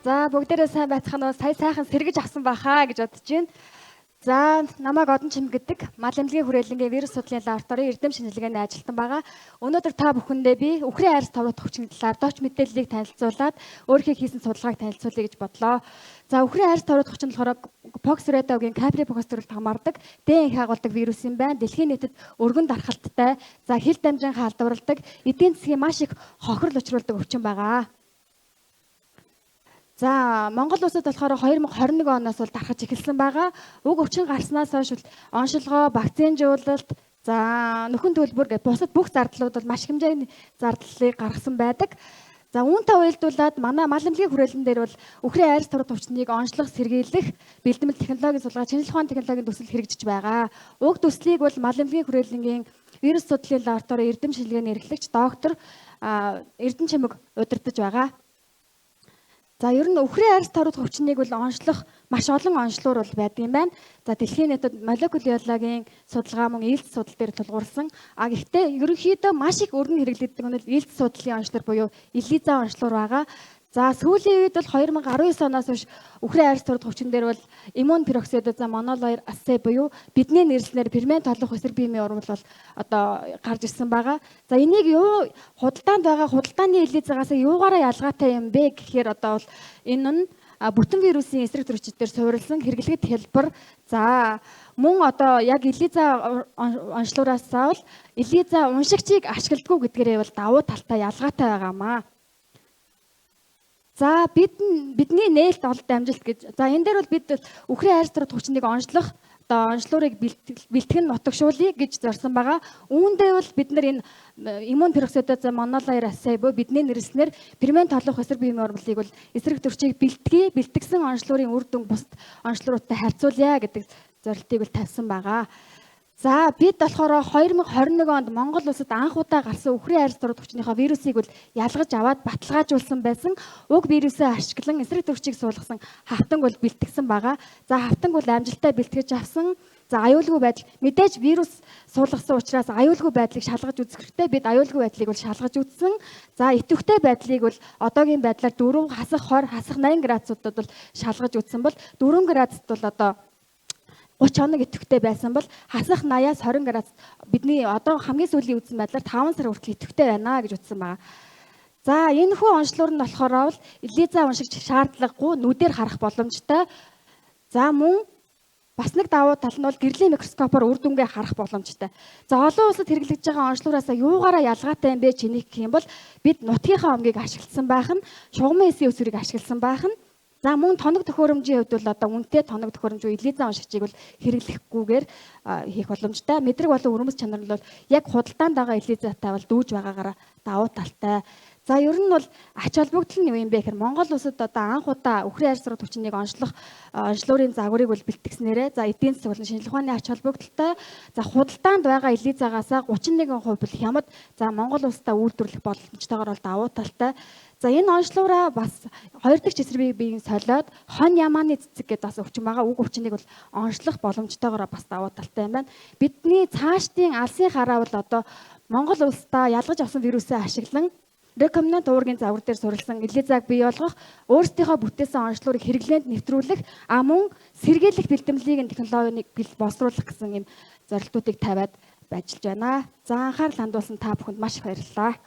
За бүгдээрээ сайн байцгаана уу? Сая сайхан сэргэж авсан бахаа гэж бодож байна. За намайг Одон Чим гэдэг мал эмнэлгийн хүрээлэнгийн вирус судлалын лабораторийн эрдэм шинжилгээний ажилтан байгаа. Өнөөдөр та бүхэндээ би үхрийн айрс товрот хүчний талаар дооч мэдээллийг танилцуулаад өөрийнхөө хийсэн судалгааг танилцуулъя гэж бодлоо. За үхрийн айрс товрот хүчин болохоор Poxvirus-гийн Capribocus төрөлд хамаардаг ДНХ агуулдаг вирус юм байна. Дэлхийн нийтэд өргөн дархалттай, за хил дамжин халдварладаг, эдийн засгийн маш их хохирол учруулдаг өвчин байгаа. За Монгол улсад болохоор 2021 оноос бол дархаж эхэлсэн байгаа. Уг өвчин гарснаас хойш оншилгоо, вакцинжуулалт, за нөхөн төлбөр гэх бусад бүх зардлууд бол маш хэмжээний зардлыг гаргасан байдаг. За үүнтэй уялдуулаад манай мал эмнэлгийн хүрээлэн дээр бол үхрийн айрс товрот өвчнийг онцлох, сэргийлэх, бэлтгэл технологийн судалгаа, шинжилгээ ухааны технологийн төсөл хэрэгжиж байгаа. Уг төслийг бол мал эмнэлгийн хүрээлэнгийн вирус судлалын лабораторийн эрдэм шинжилгээний эрхлэгч доктор Эрдэнэ Чимэг удирдах байгаа. За ер нь үхрийн айрс товрот өвчнийг бол онцлох маш олон онцлогур бол байдаг юм байна. За дэлхийн нийтэд молекулярлагийн судалгаа мөн ээлж судал дээр тулгуурласан. Гэхдээ ерөнхийдөө маш их өргөн хэрэглэгддэг нь ээлж судлалын онцлогур буюу ELISA онцлогур байгаа. За сүүлийн үед бол 2019 оноос хойш үхрийн айрс товрот өвчин дээр бол иммун пероксид за монолоир ассей буюу бидний нэрлснээр фермент толох эсрэг биемийн урмал бол одоо гарч ирсэн байгаа. За энийг юу худалдаанд байгаа худалдааны ELISA-гаас юугаараа ялгаатай юм бэ гэхээр одоо бол энэ нь бүтэн вирусын эсрэг төрөлчдөр суурилсан хэрэглэхэд хэлбэр. За мөн одоо яг ELISA онцлогураас бол ELISA уншигчийг ашигладгүй гэдгээрээ бол давуу талтай ялгаатай байгаамаа. За бидний нээлт олд амжилт гэж. За энэ дээр бол бид үхрийн айрс товрот хүчнийг онцлох одоо онцлогурыг бэлтгэн нутагшуулъя гэж зорьсон байгаа. Үүндээ бол бид нар энэ иммун пероксидоз монолоир ассей буюу бидний нэрлснээр фермент толох эсрэг биемийн урмлыг бол эсрэг төрчийг бэлтгэсэн онцлогурын үр дүн бусад онцлогуруудтай харьцуулъя гэдэг зорилтыг бол тавьсан байгаа. За бид болохоор 2021 онд Монгол улсад анх удаа гарсан үхрийн айрс товрот хүчнийхөө вирусыг бол ялгаж аваад баталгаажуулсан байсан. Уг вирусээ ашиглан эсрэг төрчийг суулгасан хавтанг бол бэлтгэсэн байгаа. За хавтанг бол амжилттай бэлтгэж авсан. За аюулгүй байдал мэдээж вирус суулгасан учраас аюулгүй байдлыг шалгаж үзэх хэрэгтэй. Бид аюулгүй байдлыг бол шалгаж үзсэн. За идэвхтэй байдлыг бол одоогийн байдлаар 4 хасах 20 хасах 80 градусуудад бол шалгаж үзсэн бол 4 градусд бол одоо 30 хоног идэвхтэй байсан бол хасах 80-аас 20 градус бидний одоо хамгийн сүүлийн үзсэн байдлаар 5 сар хүртэл идэвхтэй байна гэж утсан байгаа. За энэ хүү онцлогур нь болохоор бол ELISA уншигч шаардлагагүй нүдээр харах боломжтой. За мөн бас нэг давуу тал нь бол гэрлийн микроскопоор үр дүнгээ харах боломжтой. За олон улсад хэрэглэж байгаа онцлогураас юугаараа ялгаатай юм бэ чиний гэх юм бол бид нутгийнхаа омгийг ашигласан байх нь, шугамын эсийн өсвөрийг ашигласан байх нь. За мөн тоног төхөөрөмжийн хувьд бол одоо үнэтэй тоног төхөөрөмж ELISA уншигчийг бол хэрэглэхгүйгээр хийх боломжтой. Мэдрэг болон өрөмс чанар нь бол яг худалдаанд байгаа ELISA-тай бол дүүж байгаагаараа давуу талтай. За ер нь бол ач холбогдол нь юу юм бэ гэхээр Монгол улсад одоо анх удаа үхрийн айрс товрот хүчнийг онцлох онцлогурын загварыг бол бэлтгэснээрээ за эдийн засаг болон шинжилгээ ухааны ач холбогдолтой. За худалдаанд байгаа ELISA-гаас 31% бол хямд за Монгол улстай үйлдвэрлэх боломжтойгоор бол давуу талтай. За энэ онцлогураа бас хоёр дахь эсрэг биеийн солиод хон ямааны цэцэг гэдэг бас өвчин байгаа. Уг өвчнийг бол онцлох боломжтойгоор бас давуу талтай юм байна. Бидний цаашдын алсын хараа бол одоо Монгол улстай ялгаж авсан вирусээ ашиглан рекомбинант уургийн загвар дээр суурилсан ELISA-г бий болгох, өөрсдийнхөө бүтээсэн онцлогурыг хэрэглээнд нэвтрүүлэх, мөн сэргийлэх бэлтгэлийг технологиг боловсруулах гэсэн юм зорилтуудыг тавиад ажиллаж байна. За анхаарал хандуулсан та бүхэнд маш их баярлалаа.